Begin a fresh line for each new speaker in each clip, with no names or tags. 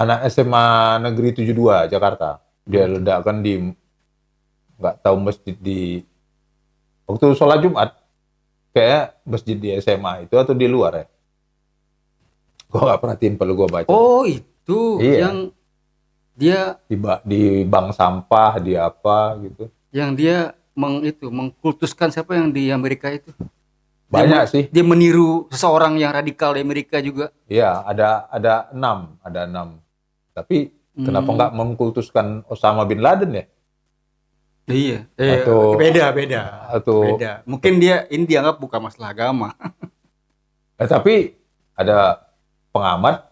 anak SMA Negeri 72 Jakarta. Dia ledakan di nggak tahu masjid di waktu sholat Jumat, kayak masjid di SMA itu atau di luar ya. Gua nggak perhatiin, perlu gua baca.
Oh, itu
Iya,
yang dia
di bank sampah, di apa gitu.
mengkultuskan siapa yang di Amerika itu.
Banyak sih.
Dia meniru seseorang yang radikal di Amerika juga.
Iya, ada enam. Tapi kenapa
Hmm,
nggak mengkultuskan Osama bin Laden ya?
iya.
Atau atau
Beda. Mungkin dia ini dianggap bukan masalah agama.
tapi ada pengamat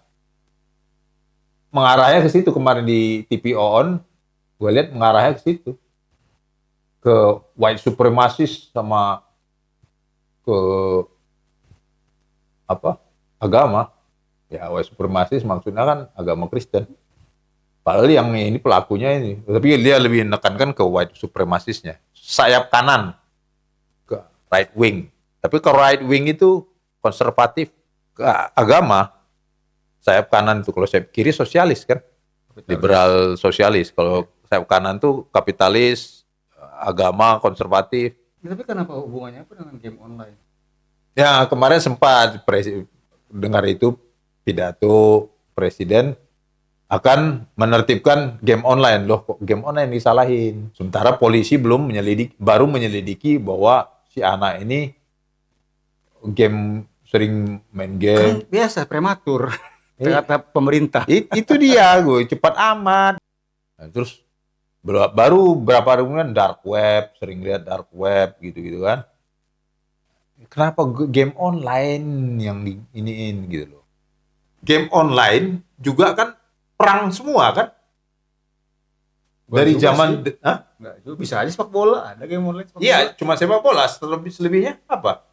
mengarahnya ke situ kemarin di TV On, gue lihat mengarahnya ke situ, ke white supremacist sama ke apa agama. Ya white supremacist maksudnya kan agama Kristen. Padahal yang ini pelakunya ini, tapi dia lebih menekankan ke white supremacistnya, sayap kanan, ke right wing. Tapi ke right wing itu konservatif ke agama, sayap kanan itu. Kalau sayap kiri sosialis kan, liberal sosialis. Kalau sayap kanan tuh kapitalis, agama konservatif.
Tapi kenapa hubungannya apa dengan game online?
Ya kemarin sempat dengar itu pidato presiden akan menertibkan game online. Loh, kok game online disalahin? Sementara polisi baru menyelidiki bahwa si anak ini sering main
Kan
game.
biasa prematur
Eh,
kata pemerintah.
itu dia gue cepat amat. Nah, terus baru berapa hari kemudian dark web, sering lihat dark web gitu-gitu kan. Kenapa game online yang iniin gitu loh. Game online juga kan perang semua kan. Dari zaman
Enggak, itu bisa aja sepak bola, ada game online sepak bola.
iya, cuma sepak bola, selebihnya apa?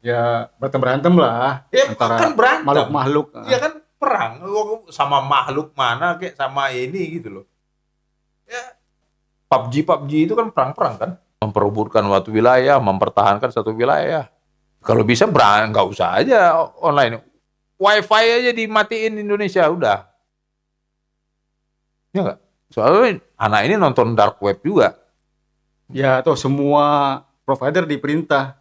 Ya berantem lah
Ya
antara
kan berantem.
makhluk-makhluk.
Ya kan perang sama makhluk mana kayak sama ini gitu loh. Ya PUBG itu kan perang-perang kan, memperebutkan suatu wilayah, mempertahankan satu wilayah. Kalau bisa nggak usah aja online. Wifi aja dimatiin Indonesia udah. Ya nggak? Soalnya anak ini nonton dark web juga.
Ya tuh semua provider diperintah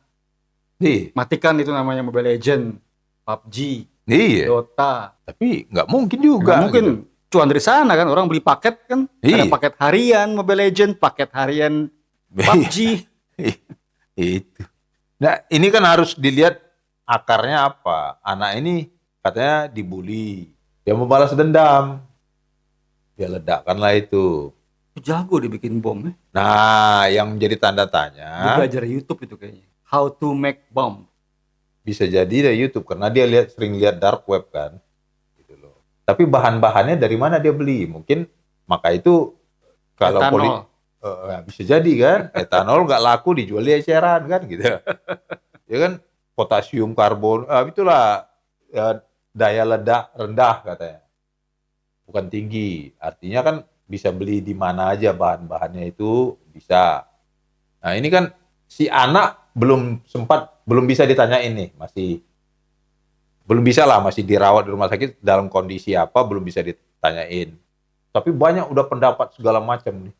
Iya.
matikan itu namanya Mobile Legend, PUBG,
Iya.
Dota.
Tapi nggak mungkin juga.
Nggak mungkin
Gitu.
cuan dari sana kan, orang beli paket kan. Ada
Iya.
paket harian Mobile Legend, paket harian PUBG.
Itu. Nah, ini kan harus dilihat akarnya apa. Anak ini katanya dibully. Dia mau balas dendam. Dia ledakkanlah itu.
Jago dibikin bom ya.
Nah, yang jadi tanda
Dia
tanya
belajar YouTube itu kayaknya. How to make bomb.
bisa jadi dari YouTube karena dia sering lihat dark web kan. Gitu loh. Tapi bahan-bahannya dari mana dia beli? Mungkin maka itu kalau
Etanol.
bisa jadi kan etanol nggak laku dijual di eceran kan gitu. Ya kan potasium karbon itulah daya ledak rendah katanya. Bukan tinggi. Artinya kan bisa beli di mana aja bahan-bahannya itu bisa. Nah, ini kan si anak belum bisa ditanyain nih, belum bisa lah, masih dirawat di rumah sakit dalam kondisi apa belum bisa ditanyain. Tapi banyak udah pendapat segala macam nih.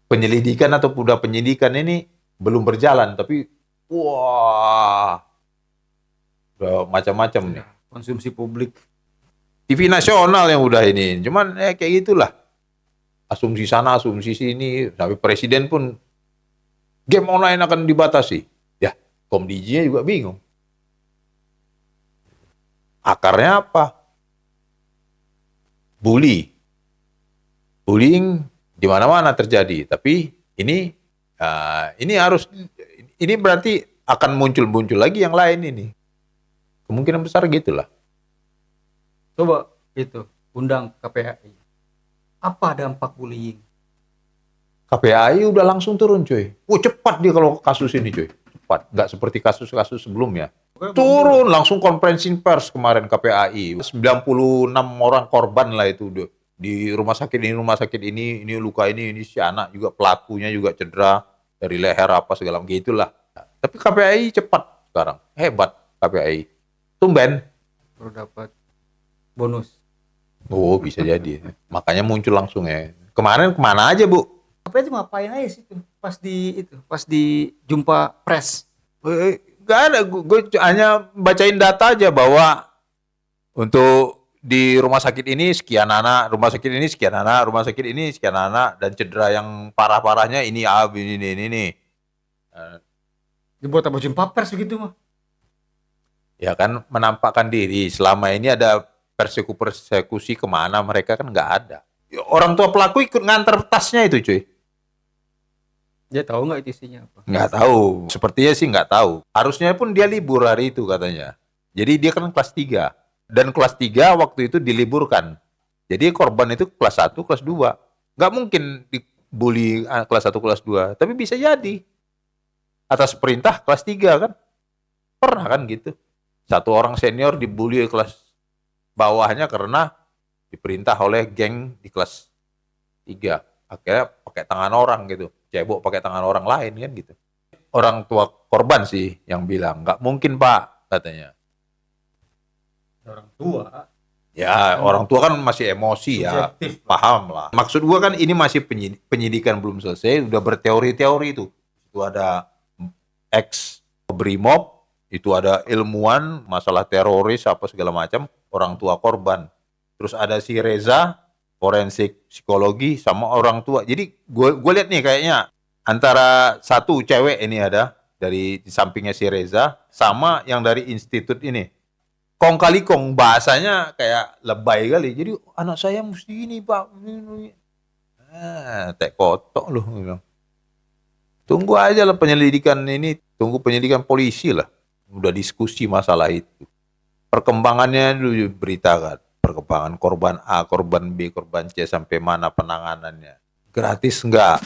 Penyelidikan atau udah penyidikan ini belum berjalan, tapi wah, udah macam-macam nih.
Konsumsi publik.
TV nasional yang udah ini, cuman kayak gitulah. Asumsi sana, asumsi sini, sampai presiden pun game online akan dibatasi. Ya, Komdiji-nya juga bingung. Akarnya apa? Bullying di mana-mana terjadi. Tapi ini ini berarti akan muncul lagi yang lain ini. Kemungkinan besar gitulah.
Coba itu undang KPAI. Apa dampak bullying?
KPAI udah langsung turun cuy. Cepat dia kalau kasus ini cuy. Cepat. Nggak seperti kasus-kasus sebelumnya. Turun langsung konferensi pers kemarin KPAI. 96 orang korban lah itu di rumah sakit ini luka ini si anak juga pelakunya juga cedera dari leher apa segala macam gitulah. Tapi KPAI cepat sekarang. Hebat KPAI. Tumben.
Baru dapat. bonus.
Oh, bisa jadi. Makanya muncul langsung ya. Kemarin kemana aja, Bu?
Apa itu ngapain aja sih itu? Pas di jumpa press.
Gak ada, gue hanya bacain data aja bahwa untuk di rumah sakit ini sekian anak, rumah sakit ini sekian anak, rumah sakit ini sekian anak, dan cedera yang parah-parahnya ini A, ini nih.
Dibuat apa jumpa pers begitu mah?
Ya kan menampakkan diri. Selama ini ada persekusi kemana mereka kan nggak ada. Ya, orang tua pelaku ikut nganter tasnya itu, cuy.
Dia tahu nggak itu isinya apa?
Nggak tahu. Sepertinya sih nggak tahu. Harusnya pun dia libur hari itu katanya. Jadi dia kan kelas 3. Dan kelas 3 waktu itu diliburkan. Jadi korban itu kelas 1, kelas 2. Nggak mungkin dibully kelas 1, kelas 2. Tapi bisa jadi. Atas perintah kelas 3 kan. Pernah kan gitu. Satu orang senior dibully kelas bawahnya karena diperintah oleh geng di kelas 3. Akhirnya pakai tangan orang gitu. Cebok pakai tangan orang lain kan gitu. Orang tua korban sih yang bilang, nggak mungkin Pak, katanya.
Orang tua.
Ya, orang tua kan masih emosi ya,
Subjektif.
paham lah. Maksud gua kan ini masih penyidikan belum selesai, udah berteori-teori itu. Itu ada ex Brimob, itu ada ilmuwan masalah teroris apa segala macam, orang tua korban. Terus ada si Reza, forensik psikologi sama orang tua. Jadi gue lihat nih kayaknya antara satu cewek ini ada dari di sampingnya si Reza sama yang dari institut ini. Kong kali kong bahasanya kayak lebay kali. Jadi anak saya mesti ini Pak. Tek kotok loh. Tunggu aja lah penyelidikan ini. Tunggu penyelidikan polisi lah. Udah diskusi masalah itu. Perkembangannya dulu beritakan. Perkembangan korban A, korban B, korban C sampai mana penanganannya. Gratis enggak?